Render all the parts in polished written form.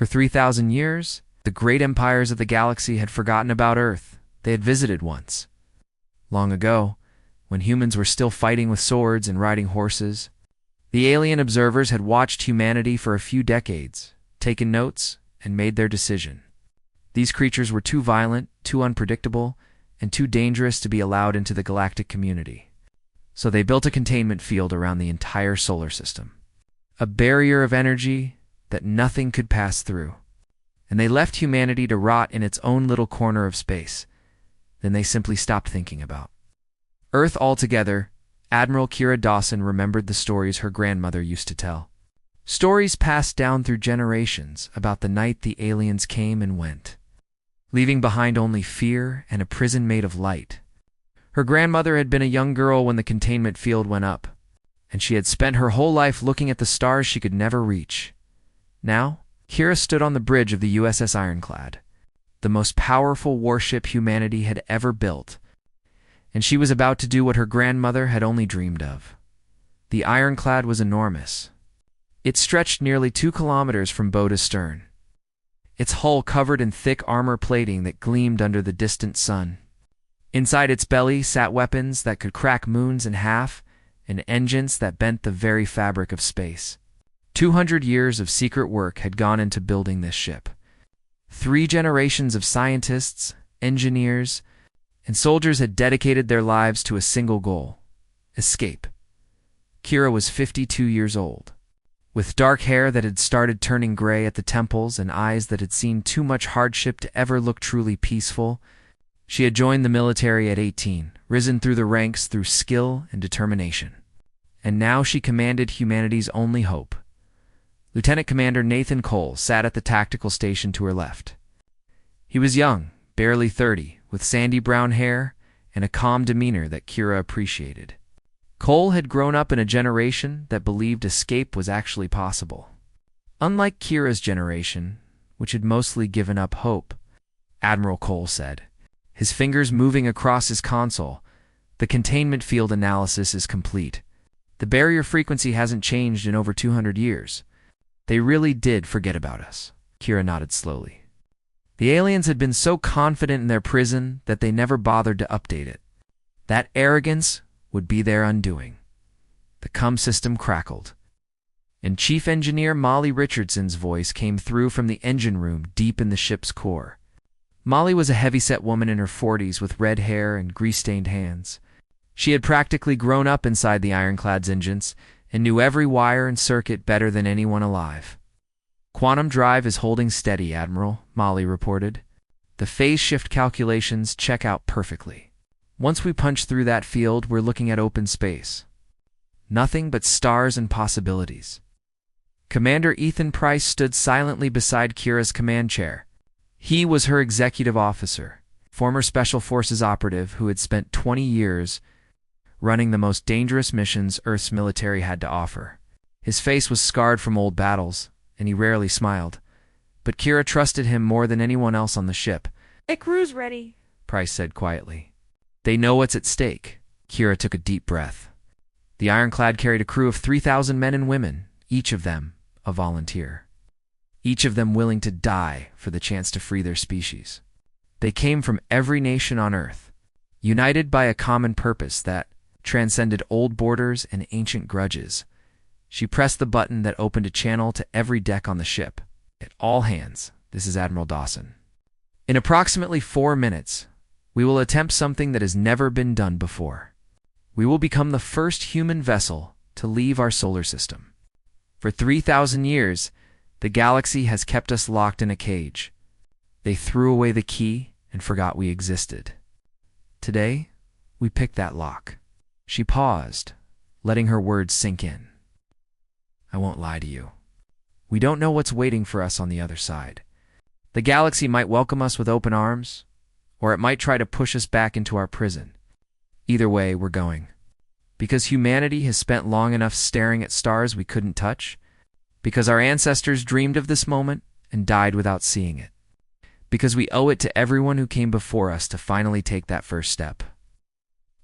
For 3,000 years, the great empires of the galaxy had forgotten about Earth. They had visited once. Long ago, when humans were still fighting with swords and riding horses, the alien observers had watched humanity for a few decades, taken notes, and made their decision. These creatures were too violent, too unpredictable, and too dangerous to be allowed into the galactic community. So they built a containment field around the entire solar system. A barrier of energy that nothing could pass through. And they left humanity to rot in its own little corner of space. Then they simply stopped thinking about Earth altogether. Admiral Kira Dawson remembered the stories her grandmother used to tell. Stories passed down through generations about the night the aliens came and went, leaving behind only fear and a prison made of light. Her grandmother had been a young girl when the containment field went up, and she had spent her whole life looking at the stars she could never reach. Now, Kira stood on the bridge of the USS Ironclad, the most powerful warship humanity had ever built, and she was about to do what her grandmother had only dreamed of. The Ironclad was enormous. It stretched nearly 2 kilometers from bow to stern, its hull covered in thick armor plating that gleamed under the distant sun. Inside its belly sat weapons that could crack moons in half and engines that bent the very fabric of space. 200 years of secret work had gone into building this ship. 3 generations of scientists, engineers, and soldiers had dedicated their lives to a single goal: escape. Kira was 52 years old. With dark hair that had started turning gray at the temples and eyes that had seen too much hardship to ever look truly peaceful, she had joined the military at 18, risen through the ranks through skill and determination. And now she commanded humanity's only hope. Lieutenant Commander Nathan Cole sat at the tactical station to her left. He was young, barely 30, with sandy brown hair and a calm demeanor that Kira appreciated. Cole had grown up in a generation that believed escape was actually possible. Unlike Kira's generation, which had mostly given up hope, Admiral Cole said, his fingers moving across his console. The containment field analysis is complete. The barrier frequency hasn't changed in over 200 years. They really did forget about us. Kira nodded slowly. The aliens had been so confident in their prison that they never bothered to update it. That arrogance would be their undoing. The CUM system crackled, and Chief Engineer Molly Richardson's voice came through from the engine room deep in the ship's core. Molly was a heavy-set woman in her 40s with red hair and grease-stained hands. She had practically grown up inside the Ironclad's engines and knew every wire and circuit better than anyone alive. "Quantum drive is holding steady, Admiral," Molly reported. "The phase shift calculations check out perfectly. Once we punch through that field, we're looking at open space. Nothing but stars and possibilities." Commander Ethan Price stood silently beside Kira's command chair. He was her executive officer, former Special Forces operative who had spent 20 years running the most dangerous missions Earth's military had to offer. His face was scarred from old battles, and he rarely smiled. But Kira trusted him more than anyone else on the ship. "A crew's ready," Price said quietly. "They know what's at stake." Kira took a deep breath. The Ironclad carried a crew of 3,000 men and women, each of them a volunteer. Each of them willing to die for the chance to free their species. They came from every nation on Earth, united by a common purpose that transcended old borders and ancient grudges. She pressed the button that opened a channel to every deck on the ship. "At all hands, this is Admiral Dawson. In approximately 4 minutes, we will attempt something that has never been done before. We will become the first human vessel to leave our solar system. For 3,000 years, the galaxy has kept us locked in a cage. They threw away the key and forgot we existed. Today, we picked that lock." She paused, letting her words sink in. "I won't lie to you. We don't know what's waiting for us on the other side. The galaxy might welcome us with open arms, or it might try to push us back into our prison. Either way, we're going. Because humanity has spent long enough staring at stars we couldn't touch. Because our ancestors dreamed of this moment and died without seeing it. Because we owe it to everyone who came before us to finally take that first step."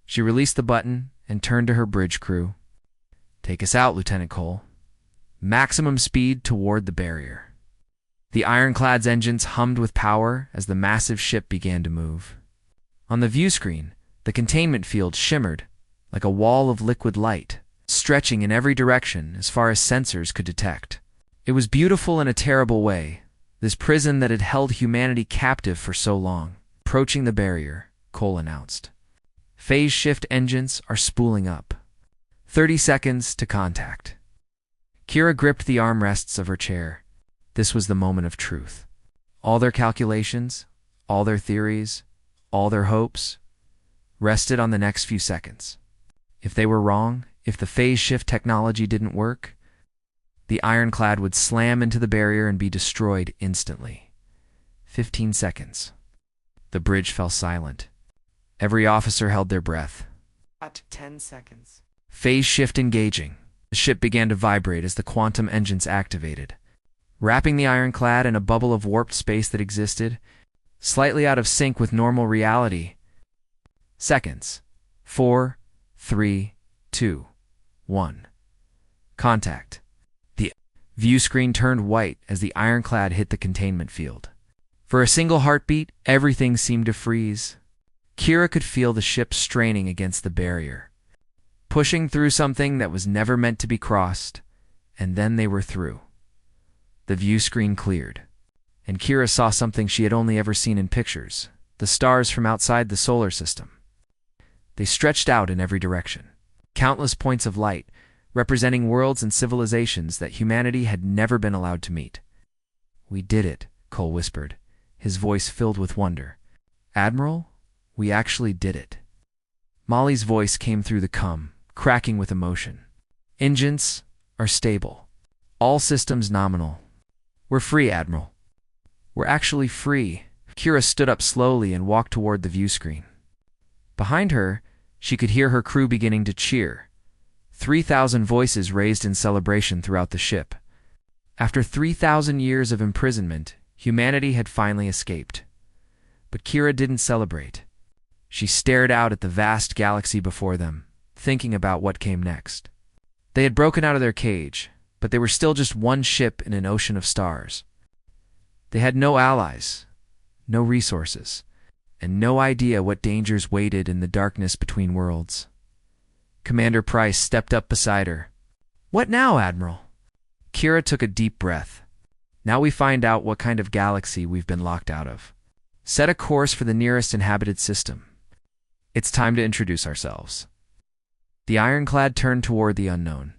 She released the button and turned to her bridge crew. "Take us out, Lieutenant Cole. Maximum speed toward the barrier." The ironclad's engines hummed with power as the massive ship began to move. On the view screen, the containment field shimmered like a wall of liquid light, stretching in every direction as far as sensors could detect. It was beautiful in a terrible way, this prison that had held humanity captive for so long. Approaching the barrier, Cole announced. Phase shift engines are spooling up. 30 seconds to contact. Kira gripped the armrests of her chair. This was the moment of truth. All their calculations, all their theories, all their hopes, rested on the next few seconds. If they were wrong, if the phase shift technology didn't work, the ironclad would slam into the barrier and be destroyed instantly. 15 seconds. The bridge fell silent. Every officer held their breath. At 10 seconds. Phase shift engaging. The ship began to vibrate as the quantum engines activated, wrapping the ironclad in a bubble of warped space that existed, slightly out of sync with normal reality. Seconds. 4, 3, 2, 1. Contact. The view screen turned white as the ironclad hit the containment field. For a single heartbeat, everything seemed to freeze. Kira could feel the ship straining against the barrier, pushing through something that was never meant to be crossed, and then they were through. The view screen cleared, and Kira saw something she had only ever seen in pictures, the stars from outside the solar system. They stretched out in every direction, countless points of light, representing worlds and civilizations that humanity had never been allowed to meet. "We did it," Cole whispered, his voice filled with wonder. "Admiral, we actually did it." Molly's voice came through the cum, cracking with emotion. "Engines are stable. All systems nominal. We're free, Admiral. We're actually free." Kira stood up slowly and walked toward the view screen. Behind her, she could hear her crew beginning to cheer. 3,000 voices raised in celebration throughout the ship. After 3,000 years of imprisonment, humanity had finally escaped. But Kira didn't celebrate. She stared out at the vast galaxy before them, thinking about what came next. They had broken out of their cage, but they were still just one ship in an ocean of stars. They had no allies, no resources, and no idea what dangers waited in the darkness between worlds. Commander Price stepped up beside her. "What now, Admiral?" Kira took a deep breath. "Now we find out what kind of galaxy we've been locked out of. Set a course for the nearest inhabited system. It's time to introduce ourselves." The ironclad turned toward the unknown,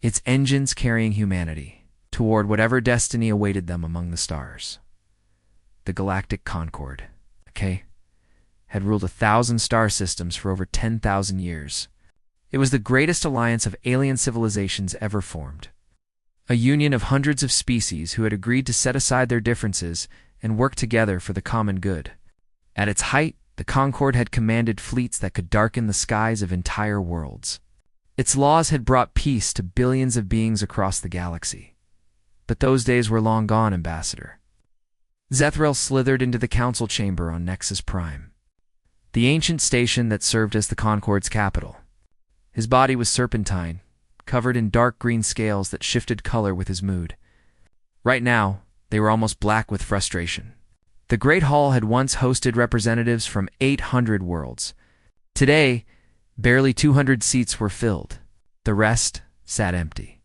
its engines carrying humanity toward whatever destiny awaited them among the stars. The Galactic Concord, okay, had ruled 1,000 star systems for over 10,000 years. It was the greatest alliance of alien civilizations ever formed. A union of hundreds of species who had agreed to set aside their differences and work together for the common good. At its height, the Concord had commanded fleets that could darken the skies of entire worlds. Its laws had brought peace to billions of beings across the galaxy. But those days were long gone, Ambassador. Zethrel slithered into the council chamber on Nexus Prime, the ancient station that served as the Concord's capital. His body was serpentine, covered in dark green scales that shifted color with his mood. Right now, they were almost black with frustration. The Great Hall had once hosted representatives from 800 worlds. Today, barely 200 seats were filled. The rest sat empty.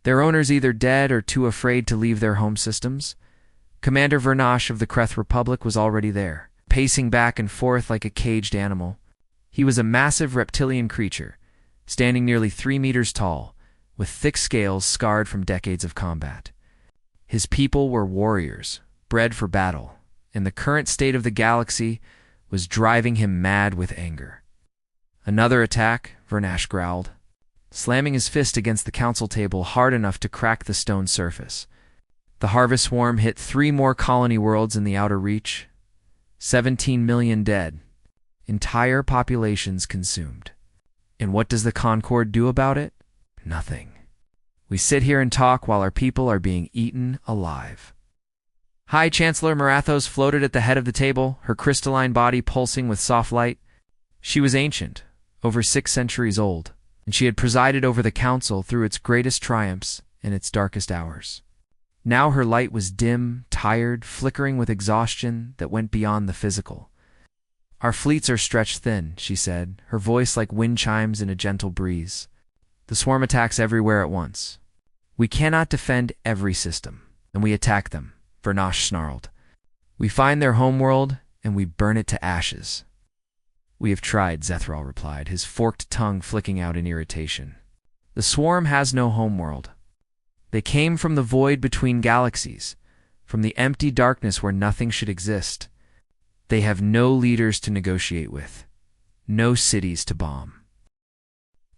Their owners either dead or too afraid to leave their home systems. Commander Vernash of the Kreth Republic was already there, pacing back and forth like a caged animal. He was a massive reptilian creature, standing nearly 3 meters tall, with thick scales scarred from decades of combat. His people were warriors, bred for battle, and the current state of the galaxy was driving him mad with anger. "Another attack," Vernash growled, slamming his fist against the council table hard enough to crack the stone surface. The Harvest Swarm hit 3 more colony worlds in the outer reach. 17 million dead. Entire populations consumed. And what does the Concord do about it? Nothing. We sit here and talk while our people are being eaten alive. High Chancellor Marathos floated at the head of the table, her crystalline body pulsing with soft light. She was ancient, over 6 centuries old, and she had presided over the council through its greatest triumphs and its darkest hours. Now her light was dim, tired, flickering with exhaustion that went beyond the physical. "Our fleets are stretched thin," she said, her voice like wind chimes in a gentle breeze. "The swarm attacks everywhere at once. We cannot defend every system, and we attack them," Vernash snarled. "We find their homeworld, and we burn it to ashes." "We have tried," Zethral replied, his forked tongue flicking out in irritation. "The swarm has no homeworld. They came from the void between galaxies, from the empty darkness where nothing should exist. They have no leaders to negotiate with, no cities to bomb,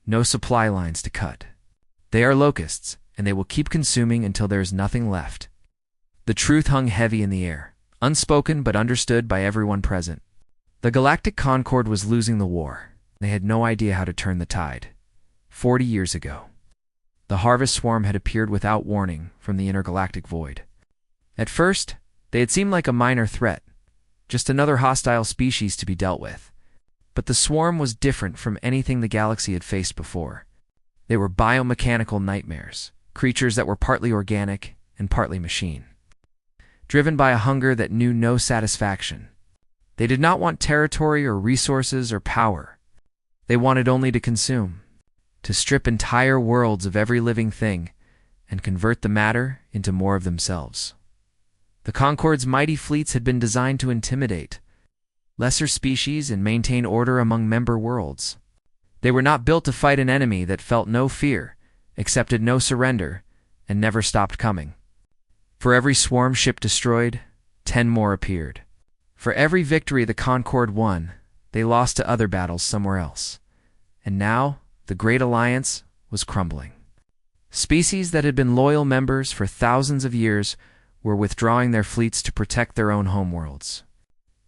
no supply lines to cut. They are locusts, and they will keep consuming until there is nothing left." The truth hung heavy in the air, unspoken but understood by everyone present. The Galactic Concord was losing the war. They had no idea how to turn the tide. 40 years ago, the Harvest Swarm had appeared without warning from the intergalactic void. At first, they had seemed like a minor threat, just another hostile species to be dealt with. But the swarm was different from anything the galaxy had faced before. They were biomechanical nightmares, creatures that were partly organic and partly machine, driven by a hunger that knew no satisfaction. They did not want territory or resources or power. They wanted only to consume, to strip entire worlds of every living thing and convert the matter into more of themselves. The Concord's mighty fleets had been designed to intimidate lesser species and maintain order among member worlds. They were not built to fight an enemy that felt no fear, accepted no surrender, and never stopped coming. For every swarm ship destroyed, 10 more appeared. For every victory the Concord won, they lost to other battles somewhere else. And now, the Great Alliance was crumbling. Species that had been loyal members for thousands of years were withdrawing their fleets to protect their own homeworlds.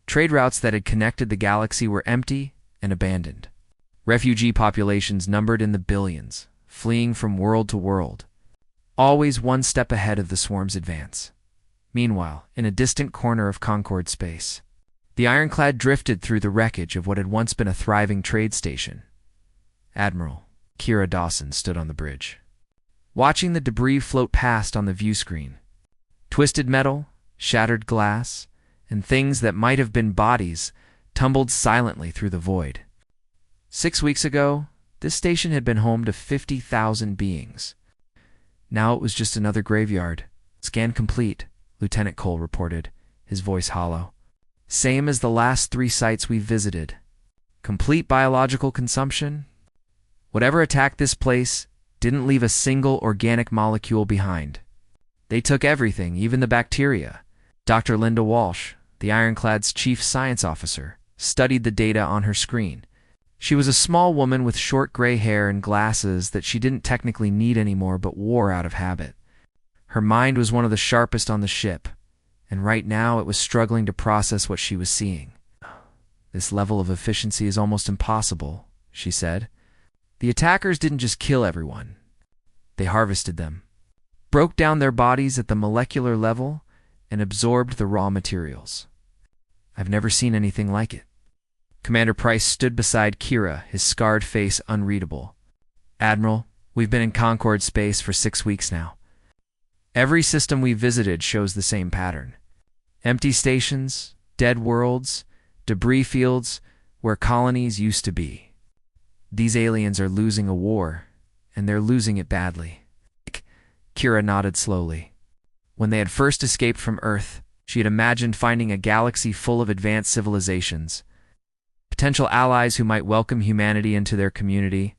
Trade routes that had connected the galaxy were empty and abandoned. Refugee populations numbered in the billions, fleeing from world to world, always one step ahead of the swarm's advance. Meanwhile, in a distant corner of Concord space, the ironclad drifted through the wreckage of what had once been a thriving trade station. Admiral Kira Dawson stood on the bridge, watching the debris float past on the view screen. Twisted metal, shattered glass, and things that might have been bodies tumbled silently through the void. 6 weeks ago, this station had been home to 50,000 beings. Now it was just another graveyard. "Scan complete," Lieutenant Cole reported, his voice hollow. "Same as the last 3 sites we visited. Complete biological consumption. Whatever attacked this place didn't leave a single organic molecule behind. They took everything, even the bacteria." Dr. Linda Walsh, the Ironclad's chief science officer, studied the data on her screen. She was a small woman with short gray hair and glasses that she didn't technically need anymore but wore out of habit. Her mind was one of the sharpest on the ship, and right now it was struggling to process what she was seeing. "This level of efficiency is almost impossible," she said. "The attackers didn't just kill everyone. They harvested them, broke down their bodies at the molecular level, and absorbed the raw materials. I've never seen anything like it." Commander Price stood beside Kira, his scarred face unreadable. "Admiral, we've been in Concord space for 6 weeks now. Every system we visited shows the same pattern. Empty stations, dead worlds, debris fields where colonies used to be. These aliens are losing a war, and they're losing it badly." Kira nodded slowly. When they had first escaped from Earth, she had imagined finding a galaxy full of advanced civilizations, potential allies who might welcome humanity into their community.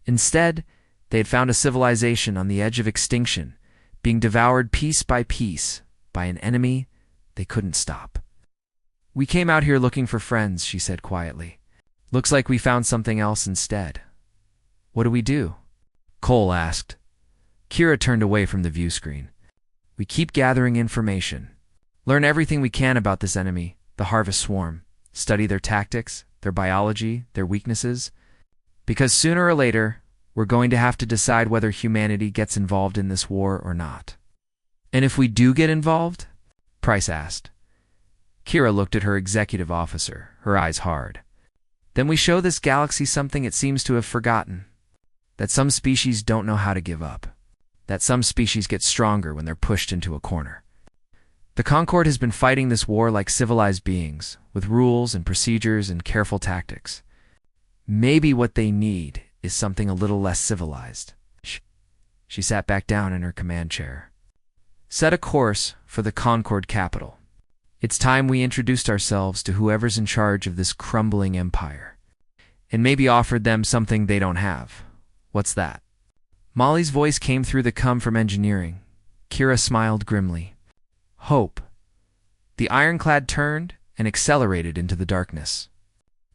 Instead, they had found a civilization on the edge of extinction, being devoured piece by piece by an enemy they couldn't stop. "We came out here looking for friends," she said quietly. "Looks like we found something else instead. What do we do?" Cole asked. Kira turned away from the view screen. "We keep gathering information. Learn everything we can about this enemy, the Harvest Swarm. Study their tactics, their biology, their weaknesses. Because sooner or later, we're going to have to decide whether humanity gets involved in this war or not." "And if we do get involved?" Price asked. Kira looked at her executive officer, her eyes hard. "Then we show this galaxy something it seems to have forgotten. That some species don't know how to give up. that some species get stronger when they're pushed into a corner. The Concord has been fighting this war like civilized beings, with rules and procedures and careful tactics. Maybe what they need is something a little less civilized. She sat back down in her command chair. Set a course for the Concord capital. It's time we introduced ourselves to whoever's in charge of this crumbling empire, and maybe offered them something they don't have. What's that? Molly's voice came through the come from engineering. Kira smiled grimly. Hope. The ironclad turned and accelerated into the darkness,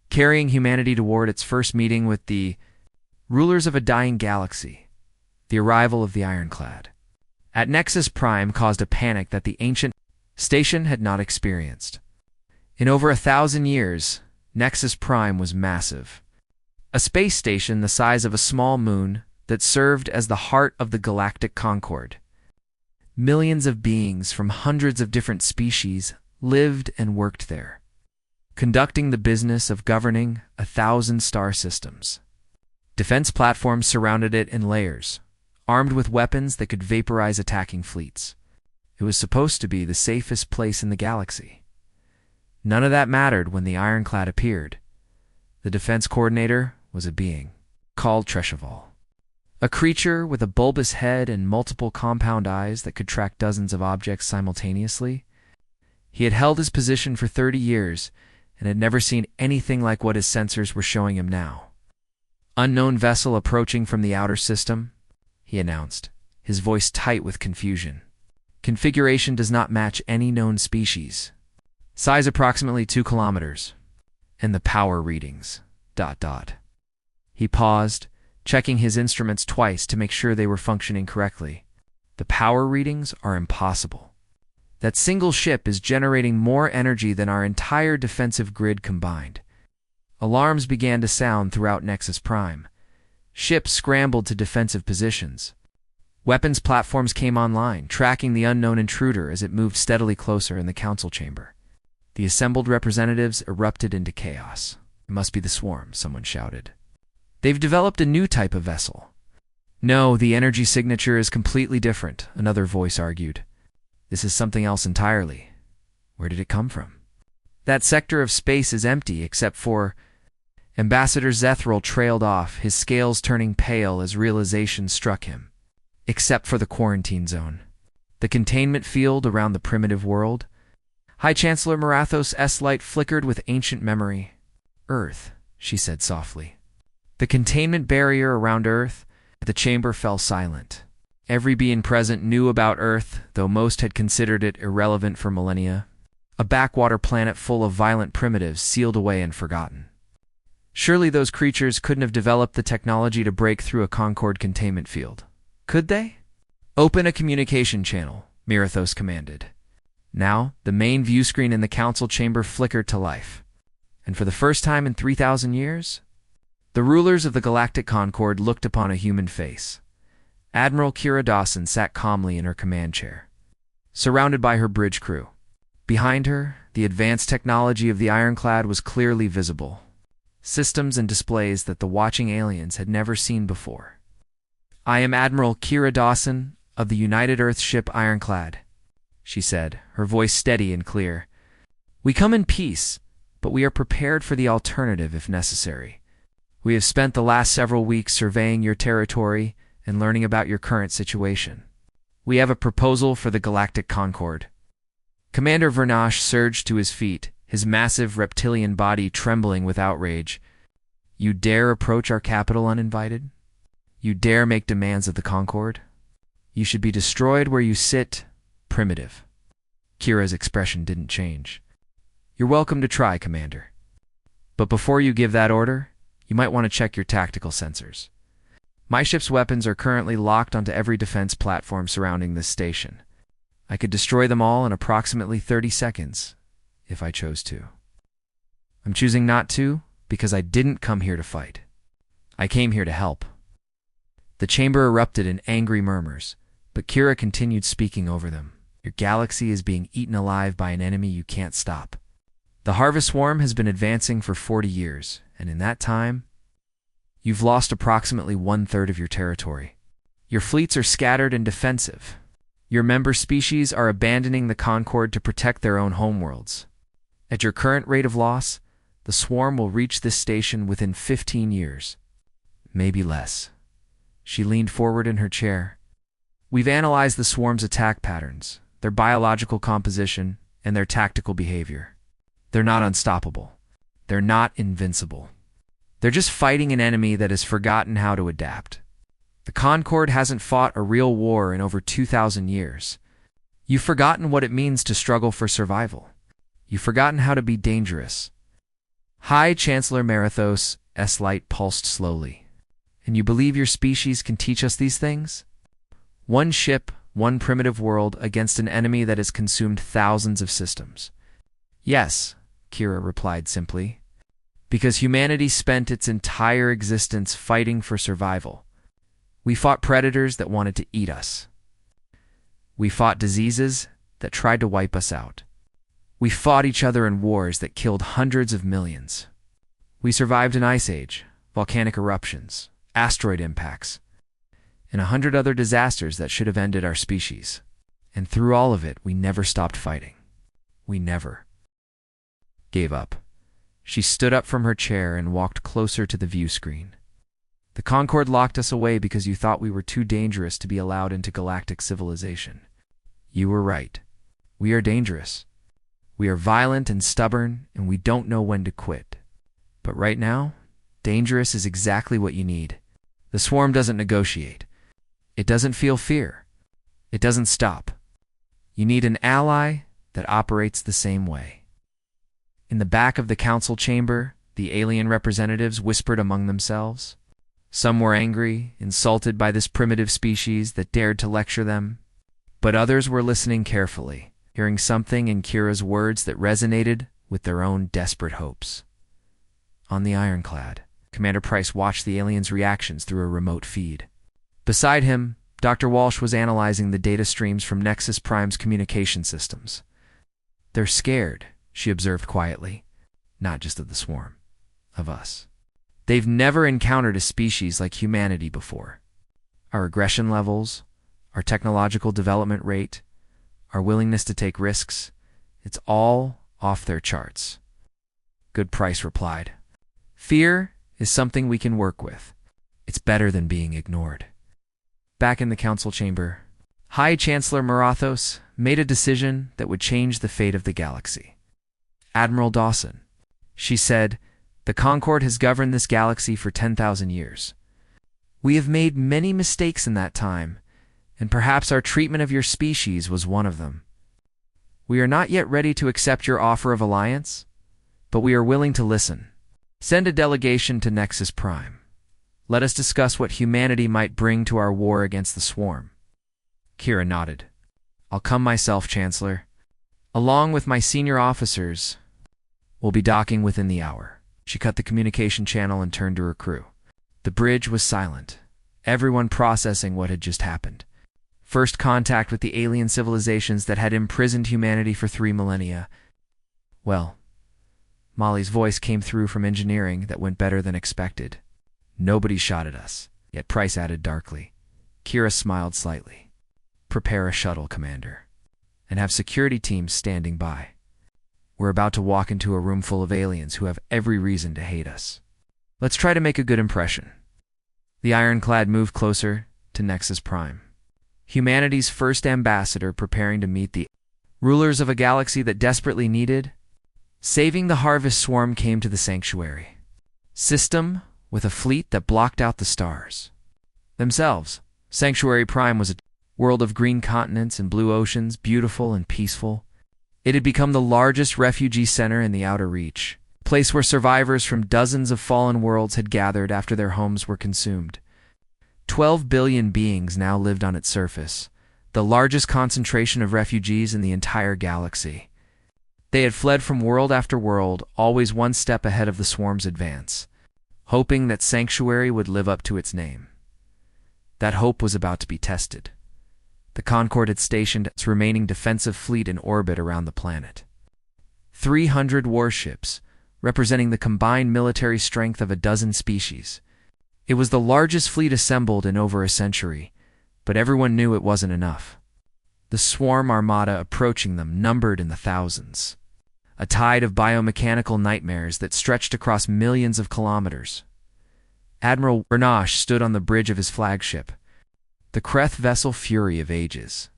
carrying humanity toward its first meeting with the rulers of a dying galaxy. The arrival of the ironclad at Nexus Prime caused a panic that the ancient station had not experienced. In over 1,000 years, Nexus Prime was massive. A space station the size of a small moon that served as the heart of the Galactic Concord. Millions of beings from hundreds of different species lived and worked there, conducting the business of governing 1,000 star systems. Defense platforms surrounded it in layers, armed with weapons that could vaporize attacking fleets. It was supposed to be the safest place in the galaxy. None of that mattered when the ironclad appeared. The defense coordinator was a being called Treshaval, a creature with a bulbous head and multiple compound eyes that could track dozens of objects simultaneously. He had held his position for 30 years and had never seen anything like what his sensors were showing him now. Unknown vessel approaching from the outer system, he announced, his voice tight with confusion. Configuration does not match any known species. Size approximately 2 kilometers. And the power readings, ... He paused, checking his instruments twice to make sure they were functioning correctly. The power readings are impossible. That single ship is generating more energy than our entire defensive grid combined. Alarms began to sound throughout Nexus Prime. Ships scrambled to defensive positions. Weapons platforms came online, tracking the unknown intruder as it moved steadily closer in the council chamber. The assembled representatives erupted into chaos. It must be the swarm, someone shouted. They've developed a new type of vessel. No, the energy signature is completely different, another voice argued. This is something else entirely. Where did it come from? That sector of space is empty except for... Ambassador Zethral trailed off, his scales turning pale as realization struck him. Except for the quarantine zone. The containment field around the primitive world. High Chancellor Marathos' light flickered with ancient memory. Earth, she said softly. The containment barrier around Earth, the chamber fell silent. Every being present knew about Earth, though most had considered it irrelevant for millennia. A backwater planet full of violent primitives sealed away and forgotten. Surely those creatures couldn't have developed the technology to break through a Concord containment field. Could they? Open a communication channel, Mirathos commanded. Now, the main view screen in the council chamber flickered to life. And for the first time in 3,000 years, the rulers of the Galactic Concord looked upon a human face. Admiral Kira Dawson sat calmly in her command chair, surrounded by her bridge crew. Behind her, the advanced technology of the ironclad was clearly visible. Systems and displays that the watching aliens had never seen before. I am Admiral Kira Dawson of the United Earth ship Ironclad, she said, her voice steady and clear. We come in peace, but we are prepared for the alternative if necessary. We have spent the last several weeks surveying your territory and learning about your current situation. We have a proposal for the Galactic Concord. Commander Vernash surged to his feet, his massive reptilian body trembling with outrage. You dare approach our capital uninvited? You dare make demands of the Concord? You should be destroyed where you sit, primitive. Kira's expression didn't change. You're welcome to try, Commander. But before you give that order, you might want to check your tactical sensors. My ship's weapons are currently locked onto every defense platform surrounding this station. I could destroy them all in approximately 30 seconds, if I chose to. I'm choosing not to because I didn't come here to fight. I came here to help. The chamber erupted in angry murmurs, but Kira continued speaking over them. Your galaxy is being eaten alive by an enemy you can't stop. The Harvest Swarm has been advancing for 40 years, and in that time, you've lost approximately 1/3 of your territory. Your fleets are scattered and defensive. Your member species are abandoning the Concord to protect their own homeworlds. At your current rate of loss, the swarm will reach this station within 15 years. Maybe less. She leaned forward in her chair. We've analyzed the swarm's attack patterns, their biological composition, and their tactical behavior. They're not unstoppable. They're not invincible. They're just fighting an enemy that has forgotten how to adapt. The Concord hasn't fought a real war in over 2,000 years. You've forgotten what it means to struggle for survival. You've forgotten how to be dangerous. High Chancellor Marathos' light pulsed slowly. And you believe your species can teach us these things? One ship, one primitive world against an enemy that has consumed thousands of systems. Yes, Kira replied simply. Because humanity spent its entire existence fighting for survival. We fought predators that wanted to eat us. We fought diseases that tried to wipe us out. We fought each other in wars that killed hundreds of millions. We survived an ice age, volcanic eruptions, asteroid impacts, and 100 other disasters that should have ended our species. And through all of it, we never stopped fighting. We never gave up. She stood up from her chair and walked closer to the view screen. The Concord locked us away because you thought we were too dangerous to be allowed into galactic civilization. You were right. We are dangerous. We are violent and stubborn, and we don't know when to quit. But right now, dangerous is exactly what you need. The swarm doesn't negotiate. It doesn't feel fear. It doesn't stop. You need an ally that operates the same way. In the back of the council chamber, the alien representatives whispered among themselves. Some were angry, insulted by this primitive species that dared to lecture them, but others were listening carefully, hearing something in Kira's words that resonated with their own desperate hopes. On the ironclad, Commander Price watched the aliens' reactions through a remote feed. Beside him, Dr. Walsh was analyzing the data streams from Nexus Prime's communication systems. They're scared, she observed quietly, not just of the swarm, of us. They've never encountered a species like humanity before. Our aggression levels, our technological development rate, our willingness to take risks, it's all off their charts. Good Price replied. Fear is something we can work with. It's better than being ignored. Back in the council chamber, High Chancellor Marathos made a decision that would change the fate of the galaxy. Admiral Dawson, she said, the Concord has governed this galaxy for 10,000 years. We have made many mistakes in that time, and perhaps our treatment of your species was one of them. We are not yet ready to accept your offer of alliance, but we are willing to listen. Send a delegation to Nexus Prime. Let us discuss what humanity might bring to our war against the swarm. Kira nodded. I'll come myself, Chancellor. Along with my senior officers, we'll be docking within the hour. She cut the communication channel and turned to her crew. The bridge was silent, everyone processing what had just happened. First contact with the alien civilizations that had imprisoned humanity for 3 millennia. Well, Molly's voice came through from engineering that went better than expected. Nobody shot at us, yet Price added darkly. Kira smiled slightly. Prepare a shuttle, Commander, and have security teams standing by. We're about to walk into a room full of aliens who have every reason to hate us. Let's try to make a good impression. The ironclad moved closer to Nexus Prime. Humanity's first ambassador preparing to meet the rulers of a galaxy that desperately needed. Saving the harvest swarm came to the sanctuary. System with a fleet that blocked out the stars. Themselves, Sanctuary Prime was a world of green continents and blue oceans, beautiful and peaceful. It had become the largest refugee center in the Outer Reach, a place where survivors from dozens of fallen worlds had gathered after their homes were consumed. 12 billion beings now lived on its surface, the largest concentration of refugees in the entire galaxy. They had fled from world after world, always one step ahead of the swarm's advance, hoping that Sanctuary would live up to its name. That hope was about to be tested. The Concord had stationed its remaining defensive fleet in orbit around the planet. 300 warships, representing the combined military strength of a dozen species. It was the largest fleet assembled in over a century, But everyone knew it wasn't enough. The swarm armada approaching them numbered in the thousands. A tide of biomechanical nightmares that stretched across millions of kilometers. Admiral Bernache stood on the bridge of his flagship, the Kreth vessel Fury of Ages.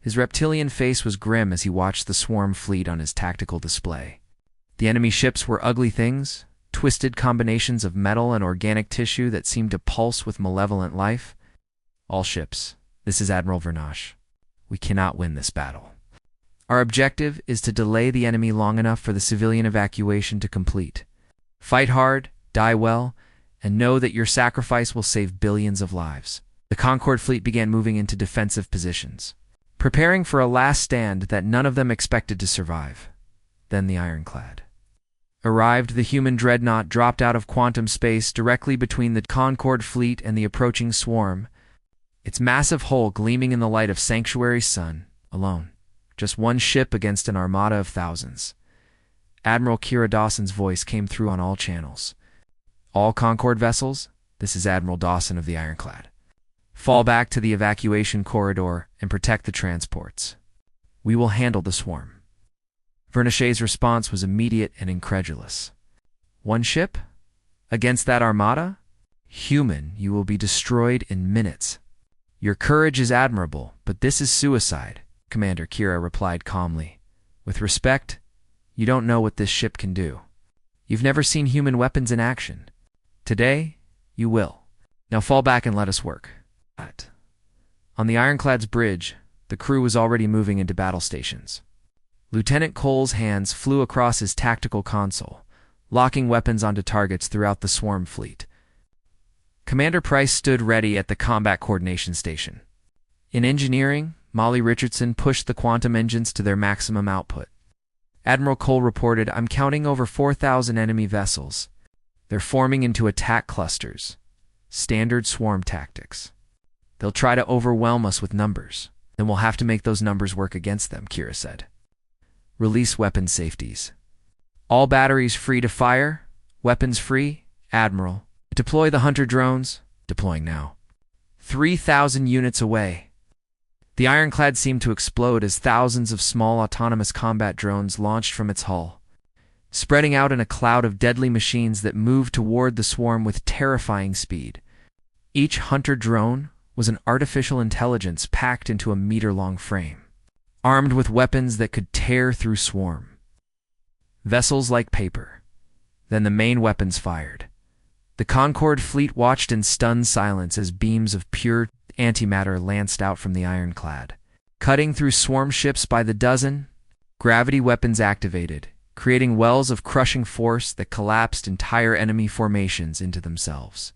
His reptilian face was grim as he watched the swarm fleet on his tactical display. The enemy ships were ugly things, twisted combinations of metal and organic tissue that seemed to pulse with malevolent life. All ships, this is Admiral Bernache. We cannot win this battle. Our objective is to delay the enemy long enough for the civilian evacuation to complete. Fight hard, die well, and know that your sacrifice will save billions of lives. The Concorde fleet began moving into defensive positions, preparing for a last stand that none of them expected to survive. Then the Ironclad arrived. The human dreadnought dropped out of quantum space directly between the Concorde fleet and the approaching swarm, its massive hull gleaming in the light of Sanctuary's sun, alone. Just one ship against an armada of thousands. Admiral Kira Dawson's voice came through on all channels. All Concorde vessels, this is Admiral Dawson of the Ironclad. Fall back to the evacuation corridor and protect the transports. We will handle the swarm. Bernache's response was immediate and incredulous. One ship? Against that armada? Human, you will be destroyed in minutes. Your courage is admirable, but this is suicide, Commander Kira replied calmly. With respect, you don't know what this ship can do. You've never seen human weapons in action. Today, you will. Now fall back and let us work. On the Ironclad's bridge, the crew was already moving into battle stations. Lieutenant Cole's hands flew across his tactical console, locking weapons onto targets throughout the swarm fleet. Commander Price stood ready at the combat coordination station. In engineering, Molly Richardson pushed the quantum engines to their maximum output. Admiral Cole reported, "I'm counting over 4,000 enemy vessels. They're forming into attack clusters. Standard swarm tactics. They'll try to overwhelm us with numbers. Then we'll have to make those numbers work against them," Kira said. Release weapon safeties. All batteries free to fire. Weapons free. Admiral. Deploy the hunter drones. Deploying now. 3,000 units away. The Ironclad seemed to explode as thousands of small autonomous combat drones launched from its hull, spreading out in a cloud of deadly machines that moved toward the swarm with terrifying speed. Each hunter drone was an artificial intelligence packed into a meter-long frame, armed with weapons that could tear through swarm. Vessels like paper. Then the main weapons fired. The Concorde fleet watched in stunned silence as beams of pure antimatter lanced out from the Ironclad, cutting through swarm ships by the dozen. Gravity weapons activated, creating wells of crushing force that collapsed entire enemy formations into themselves.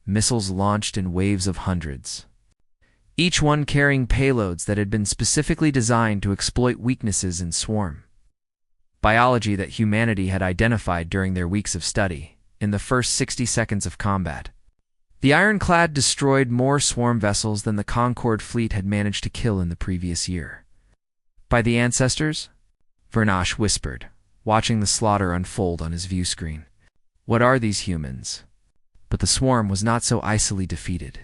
Missiles launched in waves of hundreds, each one carrying payloads that had been specifically designed to exploit weaknesses in swarm biology that humanity had identified during their weeks of study. In the first 60 seconds of combat, the Ironclad destroyed more swarm vessels than the Concorde fleet had managed to kill in the previous year. "By the ancestors?" Bernache whispered, watching the slaughter unfold on his view screen. "What are these humans?" But the swarm was not so easily defeated.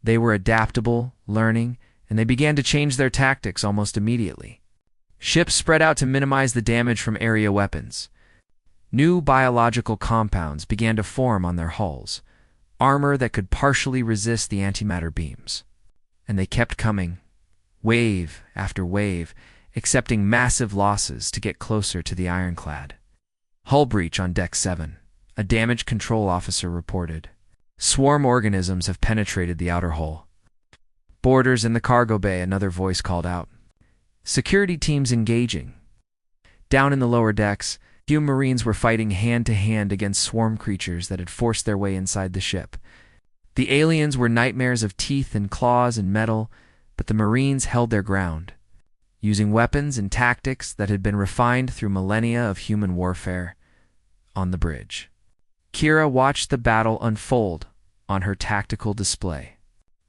They were adaptable, learning, and they began to change their tactics almost immediately. Ships spread out to minimize the damage from area weapons. New biological compounds began to form on their hulls, armor that could partially resist the antimatter beams. And they kept coming, wave after wave, accepting massive losses to get closer to the Ironclad. "Hull breach on Deck 7, a damage control officer reported. Swarm organisms have penetrated the outer hull." "Boarders in the cargo bay," another voice called out. "Security teams engaging." Down in the lower decks, few Marines were fighting hand-to-hand against swarm creatures that had forced their way inside the ship. The aliens were nightmares of teeth and claws and metal, but the Marines held their ground, using weapons and tactics that had been refined through millennia of human warfare. On the bridge, Kira watched the battle unfold on her tactical display.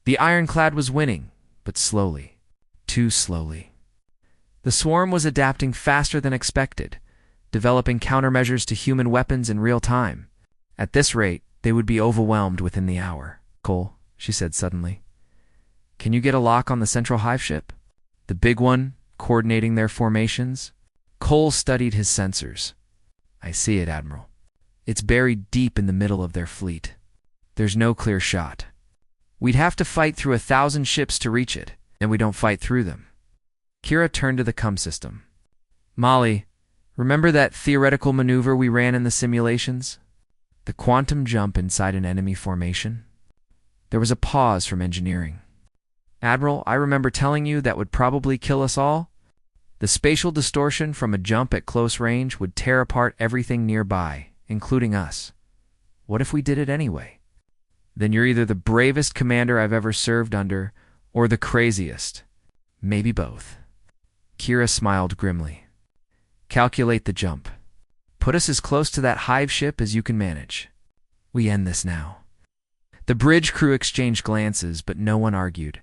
The Ironclad was winning, but slowly. Too slowly. The swarm was adapting faster than expected, developing countermeasures to human weapons in real time. At this rate, they would be overwhelmed within the hour. "Cole," she said suddenly, Can you get a lock on the central hive ship? The big one, coordinating their formations? Cole studied his sensors. I see it, Admiral. It's buried deep in the middle of their fleet. There's no clear shot. We'd have to fight through 1,000 ships to reach it, and we don't fight through them. Kira turned to the CUM system. Molly, remember that theoretical maneuver we ran in the simulations? The quantum jump inside an enemy formation? There was a pause from engineering. Admiral, I remember telling you that would probably kill us all. The spatial distortion from a jump at close range would tear apart everything nearby, including us. What if we did it anyway? Then you're either the bravest commander I've ever served under, or the craziest. Maybe both. Kira smiled grimly. Calculate the jump. Put us as close to that hive ship as you can manage. We end this now. The bridge crew exchanged glances, but no one argued.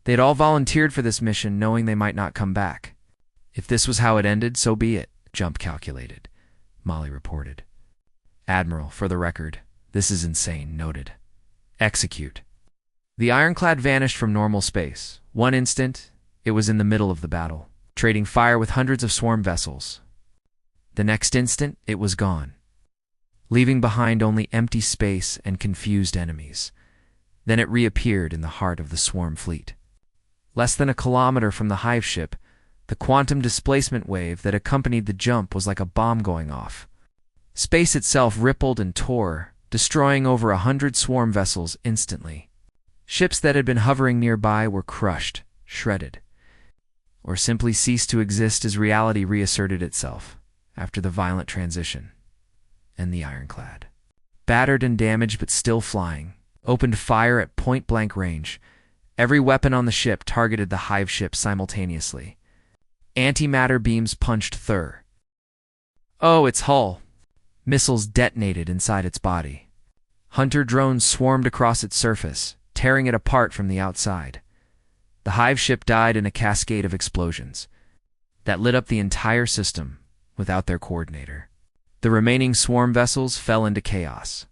They had all volunteered for this mission knowing they might not come back. If this was how it ended, so be it, Jump calculated. Molly reported. Admiral, for the record, this is insane, noted. Execute. The ironclad vanished from normal space. One instant, it was in the middle of the battle, trading fire with hundreds of swarm vessels. The next instant, it was gone, leaving behind only empty space and confused enemies. Then it reappeared in the heart of the swarm fleet. Less than a kilometer from the hive ship, the quantum displacement wave that accompanied the jump was like a bomb going off. Space itself rippled and tore, destroying over 100 swarm vessels instantly. Ships that had been hovering nearby were crushed, shredded, or simply ceased to exist as reality reasserted itself after the violent transition. And the ironclad, battered and damaged but still flying, opened fire at point-blank range. Every weapon on the ship targeted the hive ship simultaneously. Antimatter beams punched through. Oh, its hull! Missiles detonated inside its body. Hunter drones swarmed across its surface, tearing it apart from the outside. The hive ship died in a cascade of explosions that lit up the entire system without their coordinator. The remaining swarm vessels fell into chaos.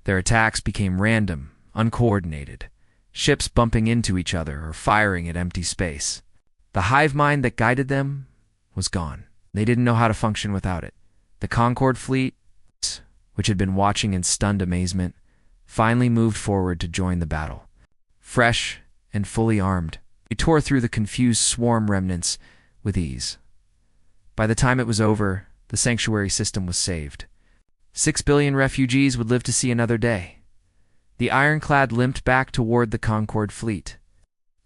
Their attacks became random, uncoordinated, ships bumping into each other or firing at empty space. The hive mind that guided them was gone. They didn't know how to function without it. The Concorde fleet, which had been watching in stunned amazement, finally moved forward to join the battle. Fresh and fully armed, they tore through the confused swarm remnants with ease. By the time it was over, the sanctuary system was saved. 6 billion refugees would live to see another day. The ironclad limped back toward the Concorde fleet,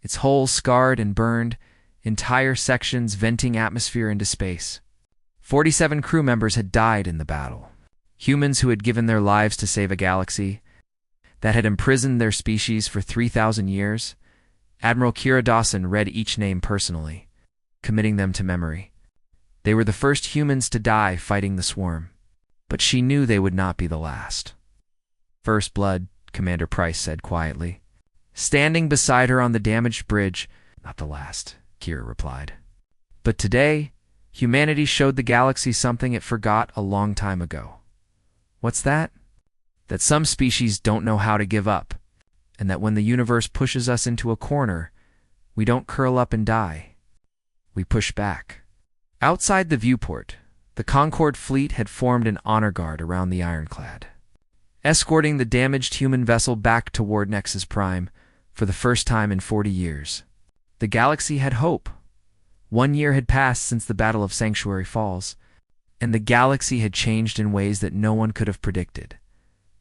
its hull scarred and burned, entire sections venting atmosphere into space. 47 crew members had died in the battle. Humans who had given their lives to save a galaxy that had imprisoned their species for 3,000 years. Admiral Kira Dawson read each name personally, committing them to memory. They were the first humans to die fighting the swarm, but she knew they would not be the last. First blood, Commander Price said quietly. Standing beside her on the damaged bridge, not the last, Kira replied. But today, humanity showed the galaxy something it forgot a long time ago. What's that? That some species don't know how to give up, and that when the universe pushes us into a corner, we don't curl up and die. We push back. Outside the viewport, the Concorde fleet had formed an honor guard around the ironclad, escorting the damaged human vessel back toward Nexus Prime for the first time in 40 years. The galaxy had hope. 1 year had passed since the Battle of Sanctuary Falls, and the galaxy had changed in ways that no one could have predicted.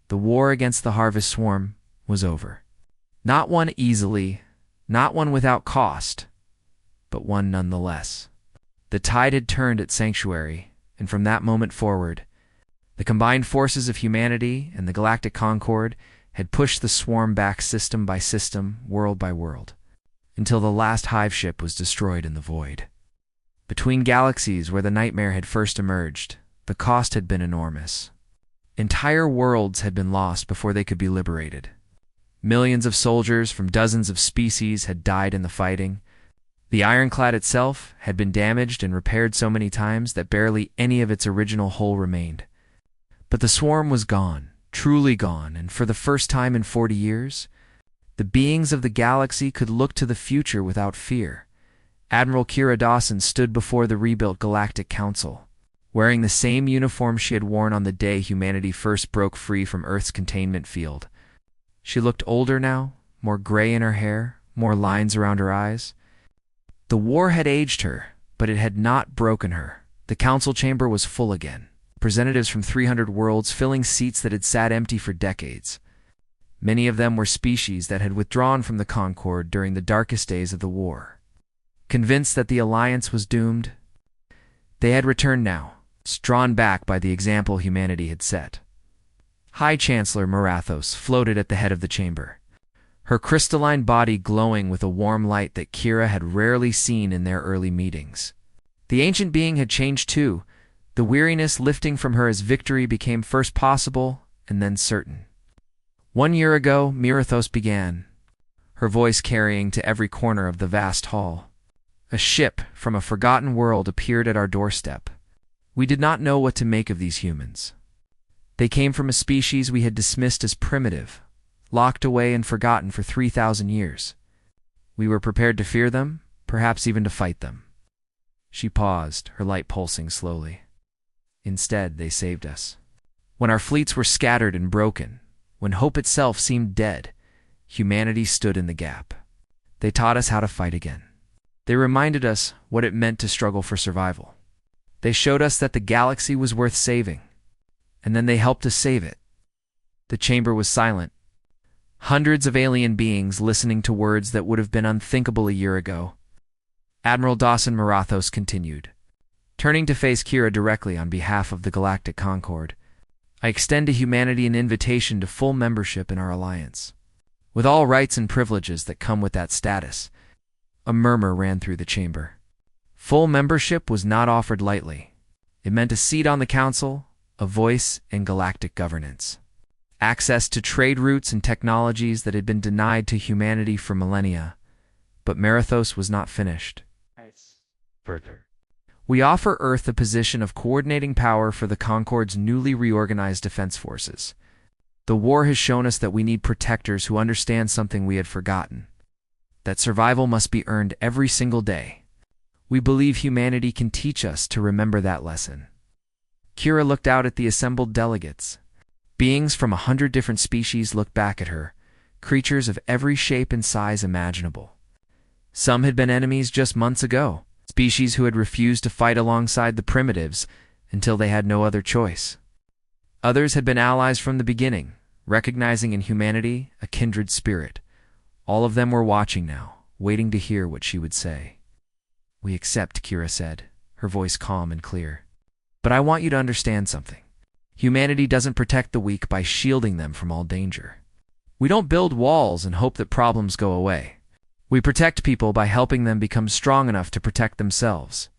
The war against the Harvest Swarm was over. Not one easily, not one without cost, but one nonetheless. The tide had turned at Sanctuary, and from that moment forward, the combined forces of humanity and the Galactic Concorde had pushed the swarm back system by system, world by world, until the last hive ship was destroyed in the void. Between galaxies where the nightmare had first emerged, the cost had been enormous. Entire worlds had been lost before they could be liberated. Millions of soldiers from dozens of species had died in the fighting. The ironclad itself had been damaged and repaired so many times that barely any of its original hull remained. But the swarm was gone, truly gone, and for the first time in 40 years, The beings of the galaxy could look to the future without fear. Admiral Kira Dawson stood before the rebuilt Galactic Council, wearing the same uniform she had worn on the day humanity first broke free from Earth's containment field. She looked older now, more gray in her hair, more lines around her eyes. The war had aged her, but it had not broken her. The council chamber was full again, representatives from 300 worlds filling seats that had sat empty for decades. Many of them were species that had withdrawn from the Concord during the darkest days of the war. Convinced that the Alliance was doomed, they had returned now, drawn back by the example humanity had set. High Chancellor Marathos floated at the head of the chamber, her crystalline body glowing with a warm light that Kira had rarely seen in their early meetings. The ancient being had changed too, the weariness lifting from her as victory became first possible and then certain. 1 year ago, Marathos began, her voice carrying to every corner of the vast hall. A ship from a forgotten world appeared at our doorstep. We did not know what to make of these humans. They came from a species we had dismissed as primitive, locked away and forgotten for 3,000 years. We were prepared to fear them, perhaps even to fight them. She paused, her light pulsing slowly. Instead, they saved us. When our fleets were scattered and broken, when hope itself seemed dead, humanity stood in the gap. They taught us how to fight again. They reminded us what it meant to struggle for survival. They showed us that the galaxy was worth saving, and then they helped us save it. The chamber was silent. Hundreds of alien beings listening to words that would have been unthinkable a year ago. Admiral Dawson Marathos continued, turning to face Kira directly on behalf of the Galactic Concord. I extend to humanity an invitation to full membership in our alliance, with all rights and privileges that come with that status. A murmur ran through the chamber. Full membership was not offered lightly. It meant a seat on the council, a voice in galactic governance, access to trade routes and technologies that had been denied to humanity for millennia. But Marathos was not finished. Further, we offer Earth a position of coordinating power for the Concord's newly reorganized defense forces. The war has shown us that we need protectors who understand something we had forgotten, that survival must be earned every single day. We believe humanity can teach us to remember that lesson. Kira looked out at the assembled delegates. Beings from 100 different species looked back at her, creatures of every shape and size imaginable. Some had been enemies just months ago, species who had refused to fight alongside the primitives until they had no other choice. Others had been allies from the beginning, recognizing in humanity a kindred spirit. All of them were watching now, waiting to hear what she would say. We accept, Kira said, her voice calm and clear. But I want you to understand something. Humanity doesn't protect the weak by shielding them from all danger. We don't build walls and hope that problems go away. We protect people by helping them become strong enough to protect themselves.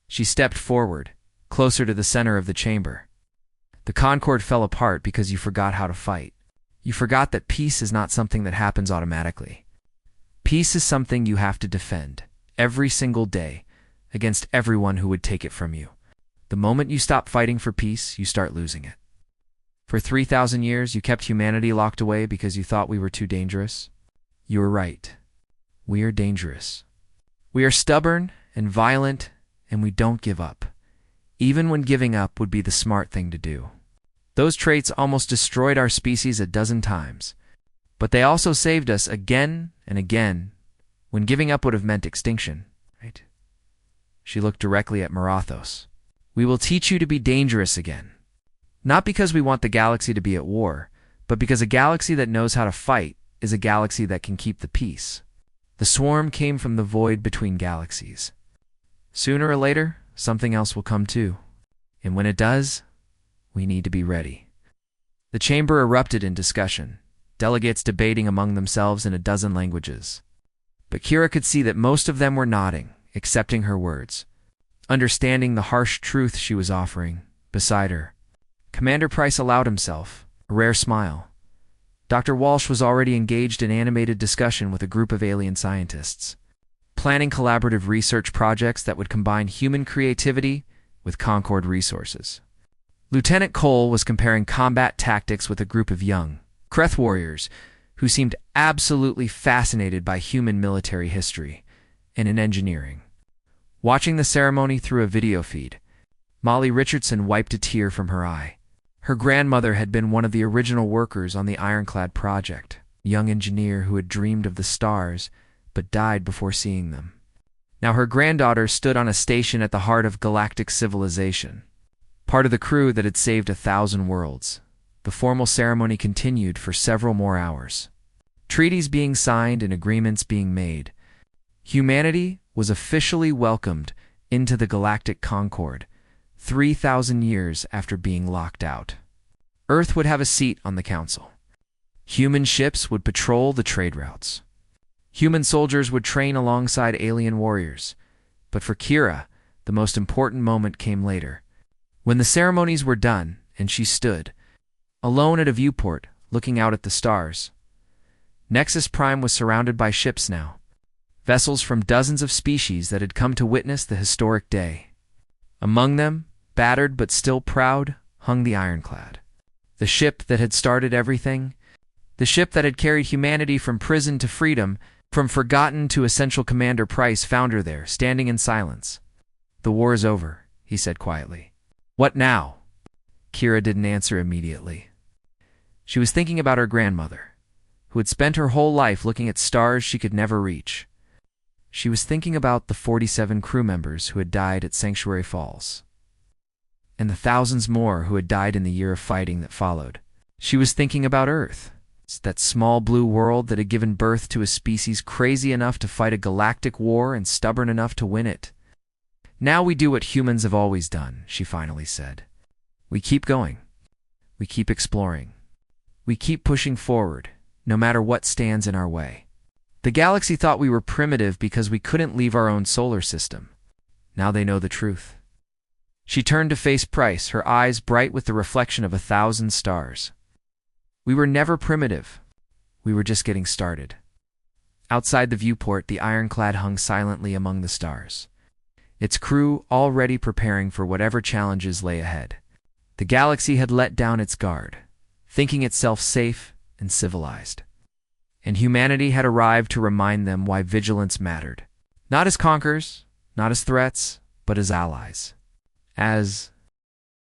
She stepped forward, closer to the center of the chamber. The Concord fell apart because you forgot how to fight. You forgot that peace is not something that happens automatically. Peace is something you have to defend, every single day, against everyone who would take it from you. The moment you stop fighting for peace, you start losing it. For 3,000 years, you kept humanity locked away because you thought we were too dangerous. You were right. We are dangerous. We are stubborn and violent, and we don't give up, even when giving up would be the smart thing to do. Those traits almost destroyed our species a dozen times, but they also saved us again and again when giving up would have meant extinction. Right? She looked directly at Marathos. We will teach you to be dangerous again. Not because we want the galaxy to be at war, but because a galaxy that knows how to fight is a galaxy that can keep the peace. The swarm came from the void between galaxies. Sooner or later, something else will come too. And when it does, we need to be ready. The chamber erupted in discussion, delegates debating among themselves in a dozen languages. But Kira could see that most of them were nodding, accepting her words, understanding the harsh truth she was offering. Beside her, Commander Price allowed himself a rare smile. Dr. Walsh was already engaged in animated discussion with a group of alien scientists, planning collaborative research projects that would combine human creativity with Concord resources. Lieutenant Cole was comparing combat tactics with a group of young Kreth warriors who seemed absolutely fascinated by human military history and in engineering. Watching the ceremony through a video feed, Molly Richardson wiped a tear from her eye. Her grandmother had been one of the original workers on the Ironclad project, a young engineer who had dreamed of the stars but died before seeing them. Now her granddaughter stood on a station at the heart of galactic civilization, part of the crew that had saved 1,000 worlds. The formal ceremony continued for several more hours. Treaties being signed and agreements being made, humanity was officially welcomed into the galactic Concord 3,000 years after being locked out. Earth would have a seat on the council. Human ships would patrol the trade routes. Human soldiers would train alongside alien warriors. But for Kira, the most important moment came later. When the ceremonies were done and she stood, alone at a viewport, looking out at the stars. Nexus Prime was surrounded by ships now, vessels from dozens of species that had come to witness the historic day. Among them, battered but still proud, hung the Ironclad. The ship that had started everything, the ship that had carried humanity from prison to freedom, from forgotten to essential. Commander Price found her there, standing in silence. "The war is over," he said quietly. "What now?" Kira didn't answer immediately. She was thinking about her grandmother, who had spent her whole life looking at stars she could never reach. She was thinking about the 47 crew members who had died at Sanctuary Falls, and the thousands more who had died in the year of fighting that followed. She was thinking about Earth, that small blue world that had given birth to a species crazy enough to fight a galactic war and stubborn enough to win it. "Now we do what humans have always done," she finally said. "We keep going. We keep exploring. We keep pushing forward, no matter what stands in our way. The galaxy thought we were primitive because we couldn't leave our own solar system. Now they know the truth." She turned to face Price, her eyes bright with the reflection of 1,000 stars. "We were never primitive. We were just getting started." Outside the viewport, the Ironclad hung silently among the stars, its crew already preparing for whatever challenges lay ahead. The galaxy had let down its guard, thinking itself safe and civilized. And humanity had arrived to remind them why vigilance mattered. Not as conquerors, not as threats, but as allies. As